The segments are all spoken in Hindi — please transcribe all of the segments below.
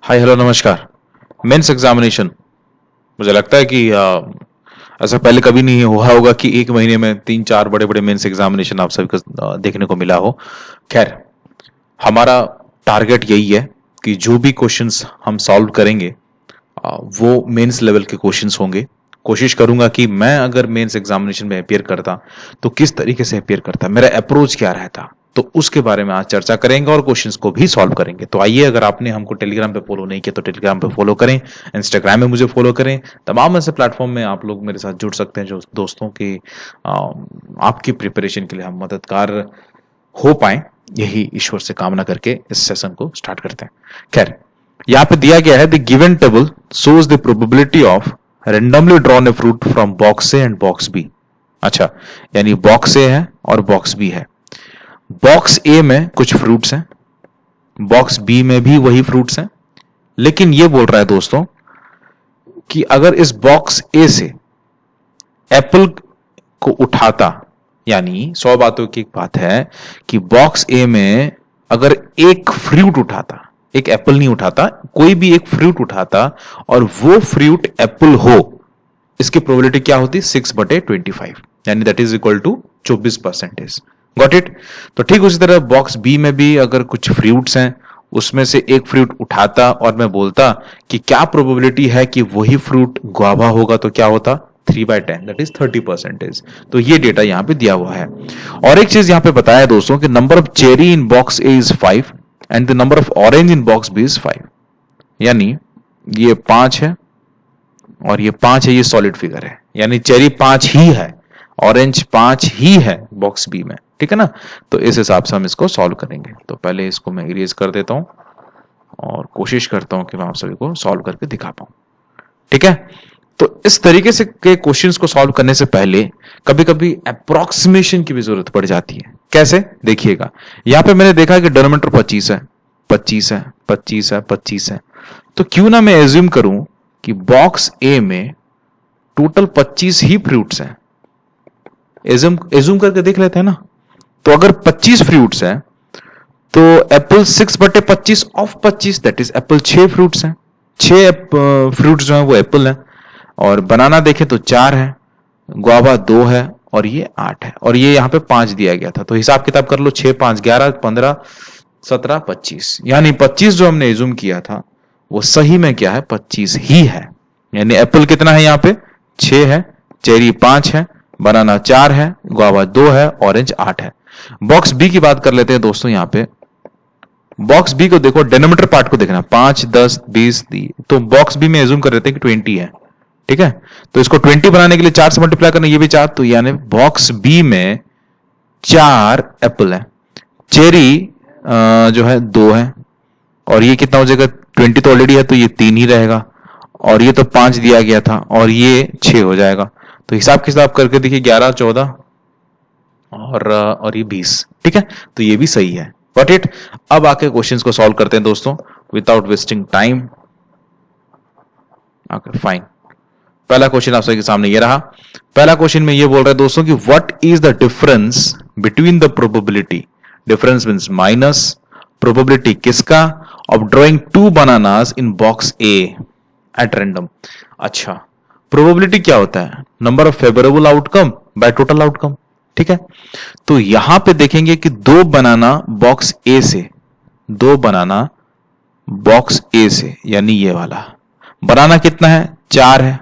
हाय हेलो नमस्कार। मेंस एग्जामिनेशन, मुझे लगता है कि ऐसा पहले कभी नहीं हुआ होगा कि एक महीने में तीन चार बड़े बड़े मेंस एग्जामिनेशन आप सभी को देखने को मिला हो। खैर, हमारा टारगेट यही है कि जो भी क्वेश्चंस हम सॉल्व करेंगे वो मेंस लेवल के क्वेश्चंस होंगे। कोशिश करूंगा कि मैं अगर मेंस एग्जामिनेशन में अपियर करता तो किस तरीके से अपियर करता, मेरा अप्रोच क्या रहता, तो उसके बारे में आज चर्चा करेंगे और क्वेश्चंस को भी सॉल्व करेंगे। तो आइए, अगर आपने हमको टेलीग्राम पे फॉलो नहीं किया तो टेलीग्राम पे फॉलो करें, इंस्टाग्राम में मुझे फॉलो करें। तमाम ऐसे प्लेटफॉर्म में आप लोग मेरे साथ जुड़ सकते हैं जो दोस्तों की आपकी प्रिपरेशन के लिए हम मददगार हो पाए। यही ईश्वर से कामना करके इस सेशन को स्टार्ट करते हैं। खैर, यहां पे दिया गया है the given table shows the probability of randomly drawn a fruit from box A and box B. अच्छा, यानी बॉक्स ए है और बॉक्स बी है। बॉक्स ए में कुछ फ्रूट्स हैं, बॉक्स बी में भी वही फ्रूट्स हैं, लेकिन यह बोल रहा है दोस्तों कि अगर इस बॉक्स ए से एप्पल को उठाता, यानी 100 बातों की एक बात है कि बॉक्स ए में अगर एक फ्रूट उठाता, एक एप्पल नहीं उठाता, कोई भी एक फ्रूट उठाता और वो फ्रूट एप्पल हो, इसकी प्रोबेबिलिटी क्या होती? 6/25, यानी that is equal to 24%। Got it? तो ठीक उसी तरह बॉक्स बी में भी अगर कुछ फ्रूट्स हैं, उसमें से एक फ्रूट उठाता और मैं बोलता कि क्या प्रोबेबिलिटी है कि वही फ्रूट गुआवा होगा, तो क्या होता? 3/10, दैट इज 30%। तो ये डेटा यहां पे दिया हुआ है। और एक चीज यहां पे बताया दोस्तों कि number of cherry in box A is 5 and the number of orange in box B is 5। यानी ये 5 है और ये 5 है, ये सॉलिड फिगर है, यानी चेरी 5 ही है, ऑरेंज 5 ही है बॉक्स बी में। ठीक है ना? तो इस हिसाब से हम इसको सॉल्व करेंगे। तो पहले इसको मैं इरेज कर देता हूं और कोशिश करता हूं कि मैं आप सभी को सॉल्व करके दिखा पाऊं। ठीक है? तो इस तरीके से के क्वेश्चंस को सॉल्व करने से पहले कभी कभी अप्रोक्सीमेशन की भी जरूरत पड़ जाती है। कैसे? देखिएगा, यहां पे मैंने देखा कि डिनोमिनेटर 25 है, 25 है, 25 है, 25 है। तो क्यों ना मैं एज्यूम करूं कि बॉक्स ए में टोटल 25 ही फ्रूट्स हैं। एज्यूम करके देख लेते हैं ना। तो अगर 25 फ्रूट्स हैं तो Apple 6/25 of 25, that is Apple 6 fruits हैं। 6 फ्रूट्स जो है वो एप्पल है। और बनाना देखें तो 4 है, गुआवा 2 है और ये 8 है, और ये यहां पे 5 दिया गया था। तो हिसाब किताब कर लो, 6 5 11 15 17 25, यानी 25 जो हमने एज्यूम किया था वो सही में क्या है? 25 ही है। यानी एप्पल कितना है यहां पे? 6 है, चेरी 5 है, बनाना 4 है, गुआवा 2 है, ऑरेंज 8 है। बॉक्स बी की बात कर लेते हैं दोस्तों। यहां पे बॉक्स बी को देखो, डेनोमीटर पार्ट को देखना, 5 10 20 दी, तो बॉक्स बी में एज्यूम कर लेते हैं कि 20 है। ठीक है? तो इसको 20 बनाने के लिए 4 से मल्टीप्लाई करना, ये भी 4, तो यानी बॉक्स बी में 4 एप्पल है। चेरी जो है 2 है, और ये कितना हो जाएगा? 20 तो ऑलरेडी है तो ये 3 ही रहेगा, और ये तो 5 दिया गया था, और ये 6 हो जाएगा। तो हिसाब किताब करके देखिए, 11 14 और ये 20। ठीक है? तो ये भी सही है। Got it? अब आके क्वेश्चंस को सॉल्व करते हैं दोस्तों without wasting time. Okay fine. पहला क्वेश्चन आप सबके सामने ये रहा। पहला क्वेश्चन में ये बोल रहा है दोस्तों कि what is the difference between the probability, difference means minus, probability किसका? Of drawing 2 bananas in box A at random. अच्छा, प्रोबेबिलिटी क्या होता है? Number of favourable outcome by total outcome. ठीक है? तो यहां पे देखेंगे कि 2 बनाना बॉक्स ए से, 2 बनाना बॉक्स ए से, यानी ये वाला बनाना कितना है? 4 है,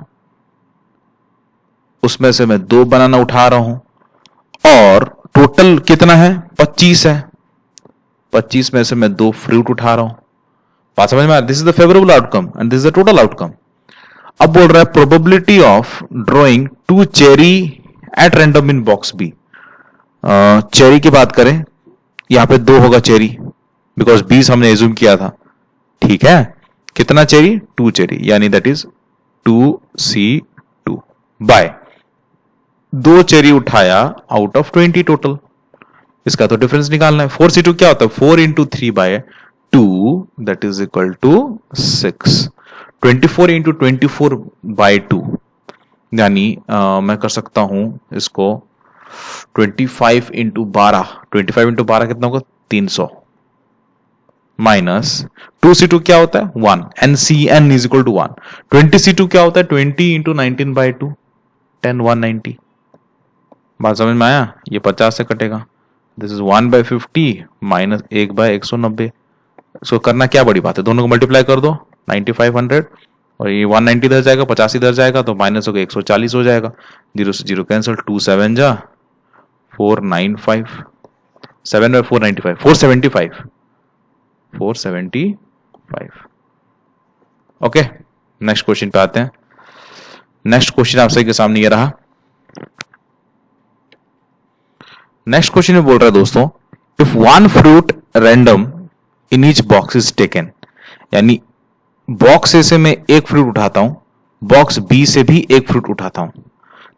उसमें से मैं 2 बनाना उठा रहा हूं, और टोटल कितना है? 25 है। 25 में से मैं 2 फ्रूट उठा रहा हूं। बात समझ में आ रहा है? This is the favourable outcome and this is the total outcome. अब बोल रहा है probability of drawing 2 cherry at random in box B. Cherry की बात करें, यहां पे 2 होगा चेरी, बिकॉज 20 हमने एज्यूम किया था। ठीक है? कितना चेरी? 2 चेरी, यानी that is 2C2 by 2 cherry उठाया आउट ऑफ 20 टोटल। इसका तो डिफरेंस निकालना है। 4C2 क्या होता है? 4 into 3/2, that is equal to 6। 24 into 24/2, यानी मैं कर सकता हूं इसको 25 इंटू 12। 25 इंटू 12 कितना होगा? 300। माइनस 2c2 क्या होता है 1, N C N is equal to 1। 20c2 क्या होता है 20 इंटू 19/2, 10 190। बात समझ में आया? ये 50 से कटेगा, दिस इज 1/50 माइनस 1/190। इसको करना क्या बड़ी बात है, दोनों को मल्टीप्लाई कर दो 9500 और ये 190 इधर जाएगा, 50 इधर जाएगा तो माइनस हो गया 140 हो जाएगा। 0 से 0 कैंसिल, 2 7 जा 495, 7/495 475 475। ओके, नेक्स्ट क्वेश्चन पे आते हैं। नेक्स्ट क्वेश्चन आप सभी के सामने ये रहा। नेक्स्ट क्वेश्चन में बोल रहा है दोस्तों, if one fruit random in each box is taken, यानी बॉक्स ए से मैं एक फ्रूट उठाता हूं, बॉक्स बी से भी एक फ्रूट उठाता हूं,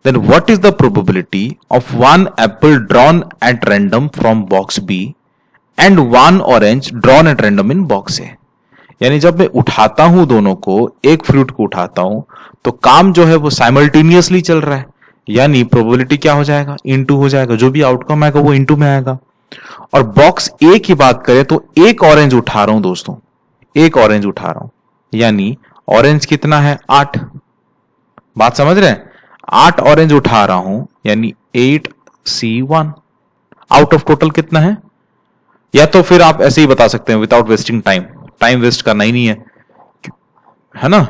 then what is the probability of one apple drawn at random from box B and one orange drawn at random in box A. यानी जब मैं उठाता हूं दोनों को, एक फ्रूट को उठाता हूं, तो काम जो है वो साइमल्टेनियसली चल रहा है, यानी प्रोबेबिलिटी क्या हो जाएगा इनटू हो जाएगा, जो भी आउटकम आएगा वो इनटू में आएगा। और बॉक्स ए की बात करें तो एक ऑरेंज उठा रहा हूं दोस्तों, एक ऑरेंज उठा रहा हूं, यानी ऑरेंज कितना है 8। बात समझ रहे हैं? 8 ऑरेंज उठा रहा हूं यानी 8C1 आउट ऑफ टोटल कितना है। या तो फिर आप ऐसे ही बता सकते हैं without wasting time, time waste करना ही नहीं है ना,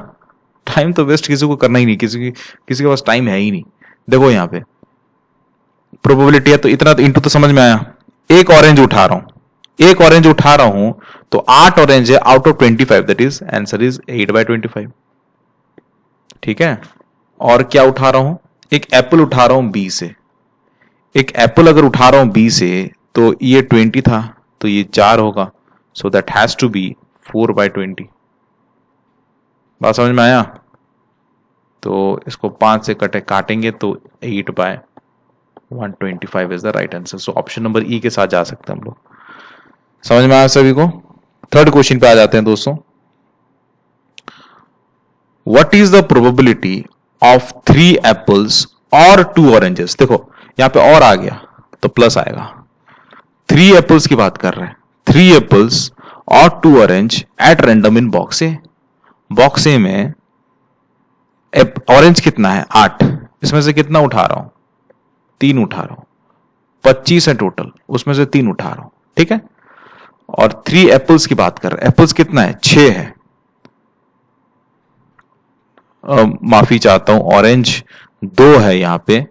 टाइम तो वेस्ट किसी को करना ही नहीं, किसी के पास टाइम है ही नहीं। देखो यहां पे प्रोबेबिलिटी है तो इतना तो इंटू तो समझ में आया। एक ऑरेंज उठा रहा हूं, एक ऑरेंज उठा रहा हूं तो 8 ऑरेंज है out of 25, that is answer is 8/25। ठीक है, और क्या उठा रहा हूं, एक एप्पल उठा रहा हूं बी से। एक एप्पल अगर उठा रहा हूं बी से तो ये 20 था तो ये 4 होगा, so that has to be 4/20। बात समझ में आया? तो इसको 5 से काटेंगे तो 8/125 is the right answer. So option number ई के साथ जा सकते हैं हम लोग। समझ में आया सभी को? थर्ड क्वेश्चन पे आ जाते हैं दोस्तों। What is the probability of 3 apples और 2 ऑरेंजेस। देखो यहां पे और आ गया तो प्लस आएगा। 3 एप्पल्स की बात कर रहे हैं, 3 एप्पल्स और 2 orange at random in box A. Box A में ऑरेंज कितना है 8, इसमें से कितना उठा रहा हूं 3 उठा रहा हूं, 25 है टोटल, उसमें से 3 उठा रहा हूं। ठीक है, और 3 एप्पल्स की बात कर रहे हैं, एप्पल्स कितना है 6 है, माफी चाहता हूं ऑरेंज 2 है यहां पे,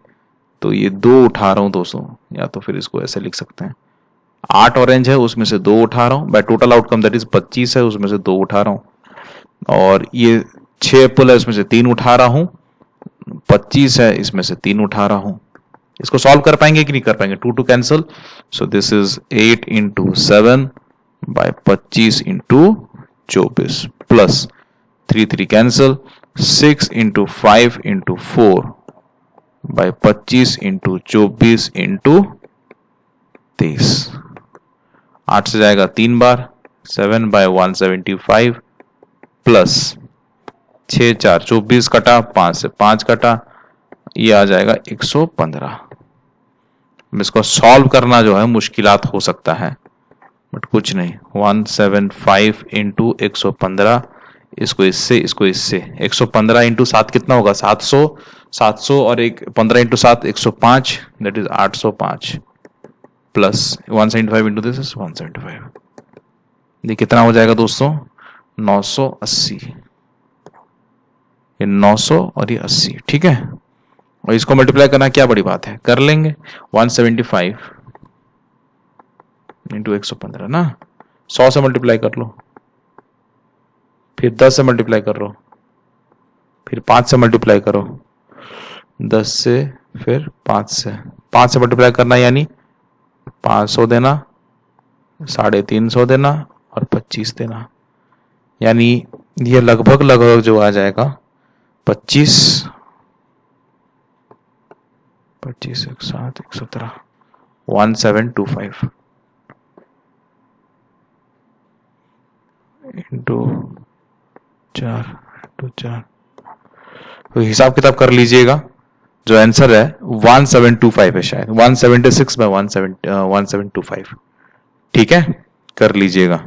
तो ये 2 उठा रहा हूं दोस्तों, या तो फिर इसको ऐसे लिख सकते हैं 8 ऑरेंज है उसमें से 2 उठा रहा हूं, bye total outcome that is 25 है उसमें से 2 उठा रहा हूं, और ये 6 एप्पल है उसमें से 3 उठा रहा हूं, 25 है इसमें से 3 उठा रहा हूं। इसको सॉल्व कर पाएंगे कि नहीं कर पाएंगे, 2 cancel, so this is 8 into 7 by 25 into 24 plus 3 cancel, 6 into 5 into 4 by 25 into 24 into 23। 8 से जाएगा 3 बार, 7/175 प्लस 6 4 24 कटा, 5 से 5 कटा, ये आ जाएगा 115। इसको सॉल्व करना जो है मुश्किलात हो सकता है, बट कुछ नहीं, 175 इंटू 115, इसको इससे 115 इंटू 7 कितना होगा 700, 700 और 15 into 7 105, that is 805 plus 175 into this is 175। ये कितना हो जाएगा दोस्तों 980, ये 900 और ये 80। ठीक है, और इसको मल्टीप्लाई करना क्या बड़ी बात है, कर लेंगे 175 इंटू 115 ना, 100 से मल्टीप्लाई कर लो, फिर 10 से मल्टीप्लाई कर लो, फिर 5 से मल्टीप्लाई करो, 10 से फिर 5 से मल्टीप्लाई करना, यानी 500 देना, 350 देना और 25 देना, यानी ये लगभग जो आ जाएगा 25 1 7 117 1725 इंटू 4 तो हिसाब किताब कर लीजिएगा, जो आंसर है 1725 है, शायद 176/1725। ठीक है, कर लीजिएगा।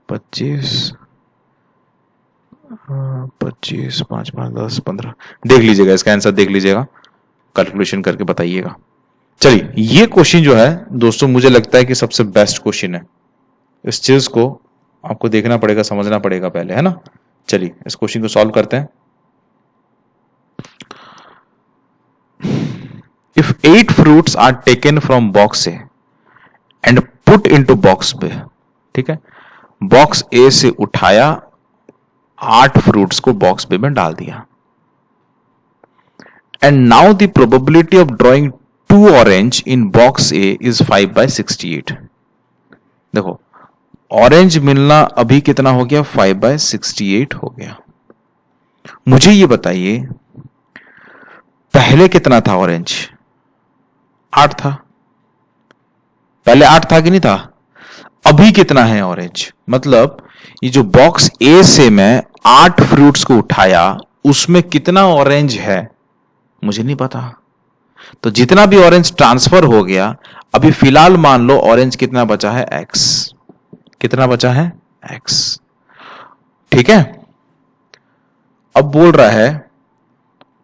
25 25 5 5 10 15 देख लीजिएगा, इसका आंसर देख लीजिएगा, कैलकुलेशन करके बताइएगा। चलिए, ये क्वेश्चन जो है दोस्तों मुझे लगता है कि सबसे बेस्ट क्वेश्चन है। इस चीज को आपको देखना पड़ेगा, समझना पड़ेगा पहले, है ना। चलिए इस क्वेश्चन को सॉल्व करते हैं। If 8 fruits are taken from box A and put into box B, ठीक है, बॉक्स ए से उठाया, 8 फ्रूट्स को बॉक्स बी में डाल दिया, and now the probability of drawing 2 orange in box A is 5/68। देखो ऑरेंज मिलना अभी कितना हो गया, 5/68 हो गया। मुझे ये बताइए पहले कितना था ऑरेंज, 8 था। पहले 8 था कि नहीं था, अभी कितना है ऑरेंज, मतलब ये जो बॉक्स ए से मैं 8 फ्रूट्स को उठाया उसमें कितना ऑरेंज है मुझे नहीं पता। तो जितना भी ऑरेंज ट्रांसफर हो गया, अभी फिलहाल मान लो ऑरेंज कितना बचा है, x। कितना बचा है, x, ठीक है। अब बोल रहा है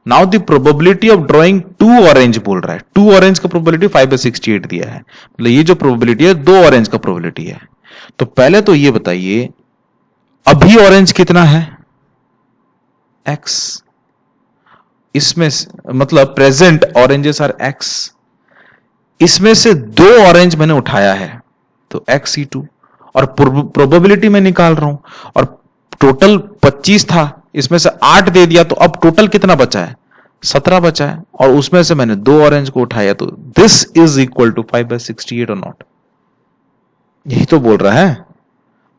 now the probability of drawing 2 orange, बोल रहा है 2 ऑरेंज का प्रोबेबिलिटी 5/68 दिया है, मतलब ये जो प्रोबेबिलिटी है 2 ऑरेंज का प्रोबेबिलिटी है। तो पहले तो ये बताइए अभी ऑरेंज कितना है, x। इसमें मतलब प्रेजेंट ऑरेंजेस आर x, इसमें से 2 ऑरेंज मैंने उठाया है तो x(2), और प्रोबेबिलिटी में निकाल रहा हूं, और टोटल 25 था, इसमें से 8 दे दिया, तो अब टोटल कितना बचा है, 17 बचा है, और उसमें से मैंने 2 ऑरेंज को उठाया, तो दिस इज इक्वल टू 5/68 और नॉट। यही तो बोल रहा है,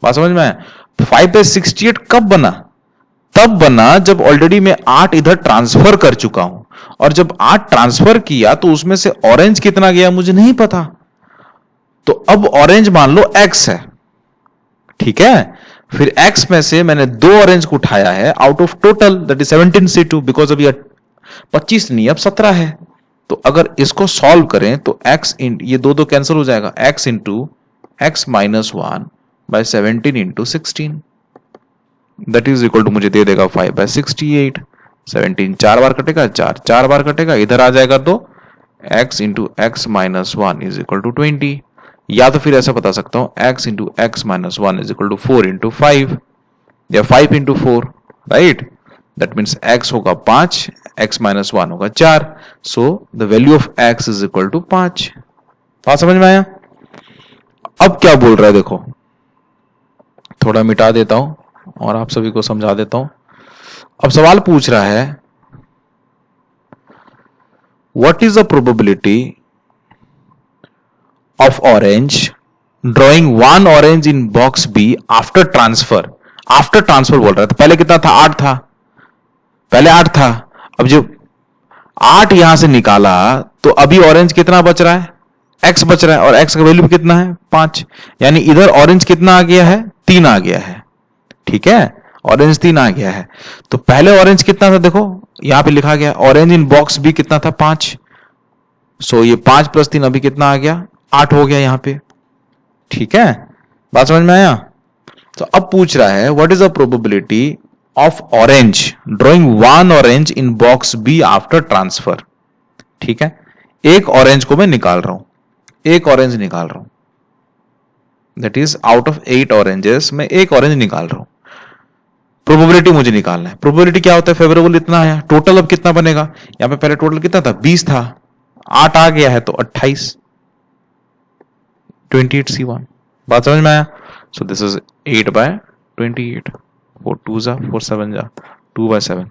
बात समझ में आया। 5/68 कब बना, तब बना जब ऑलरेडी मैं 8 इधर ट्रांसफर कर चुका हूं, और जब 8 ट्रांसफर किया तो उसमें से ऑरेंज कितना गया मुझे नहीं पता, तो अब ऑरेंज मान लो x है, ठीक है। फिर x में से मैंने 2 ऑरेंज को उठाया है out of total that is 17C2, because अभी 25 नहीं अब 17 है। तो अगर इसको सॉल्व करें तो x इन ये 2 कैंसिल हो जाएगा, x into x minus 1/17 into 16 that is equal to मुझे दे देगा 5/68। 17 4 बार कटेगा, 4 4 बार कटेगा, इधर आ जाएगा तो x into x minus 1 is equal to 20। या तो फिर ऐसा बता सकता हूं x into x minus 1 is equal to 4 into 5 या 5 into 4, right. That means x होगा 5, x माइनस 1 होगा 4, so the value of x is equal to 5। बात समझ में आया। अब क्या बोल रहा है देखो, थोड़ा मिटा देता हूं और आप सभी को समझा देता हूं। अब सवाल पूछ रहा है what is the probability of orange drawing 1 orange in box B after transfer. After transfer बोल रहा है, तो पहले कितना था, 8 था, पहले 8 था, अब जो 8 यहां से निकाला तो अभी ऑरेंज कितना बच रहा है, x बच रहा है, और x का वैल्यू कितना है 5, यानी इधर ऑरेंज कितना आ गया है, 3 आ गया है, ठीक है, ऑरेंज 3 आ गया है। तो पहले ऑरेंज कितना था, देखो यहां पे लिखा गया ऑरेंज इन बॉक्स बी कितना था, 5। सो ये 5 + 3 अभी कितना आ गया, 8 हो गया यहां पे, ठीक है। बात समझ में आया। तो अब पूछ रहा है what is the probability of orange drawing 1 orange in box B after transfer, ठीक है। एक ऑरेंज को मैं निकाल रहा हूं, एक ऑरेंज निकाल रहा हूं, that is out of 8 oranges मैं एक ऑरेंज निकाल रहा हूं। प्रोबेबिलिटी मुझे निकालना है। प्रोबेबिलिटी क्या होता है, फेवरेबल इतना आया, टोटल अब कितना बनेगा, यहां पे पहले टोटल कितना था, 20 था, 8 आ गया है तो 28, 28C1। बात समझ में आया। सो दिस इज 8/28, 4 2 जा 4 7 जा 2/7,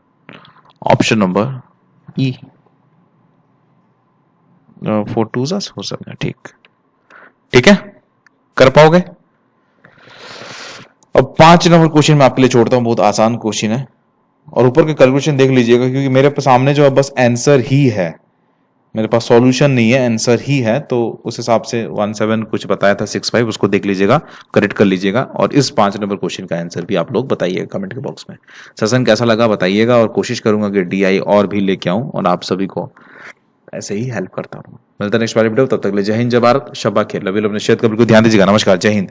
ऑप्शन नंबर ई, 4 2 जा 4 7 जा, ठीक, ठीक है, कर पाओगे। अब 5 नंबर क्वेश्चन मैं आपके लिए छोड़ता हूं, बहुत आसान क्वेश्चन है, और ऊपर के कैलकुलेशन देख लीजिएगा, क्योंकि मेरे सामने जो है बस आंसर ही है, मेरे पास सॉल्यूशन नहीं है, आंसर ही है। तो उस हिसाब से 17 कुछ बताया था 65, उसको देख लीजिएगा, करेक्ट कर लीजिएगा, और इस 5 नंबर क्वेश्चन का आंसर भी आप लोग बताइएगा कमेंट के बॉक्स में। सेशन कैसा लगा बताइएगा, और कोशिश करूंगा कि DI और भी लेके आऊं और आप सभी को ऐसे ही हेल्प करता रहूं। मिलता है नेक्स्ट वाले वीडियो, तब तक ले जय हिंद, जय भारत, शब्बा खेल, लवी अपने क्षेत्र का बिल्कुल ध्यान दीजिएगा। नमस्कार, जय हिंद।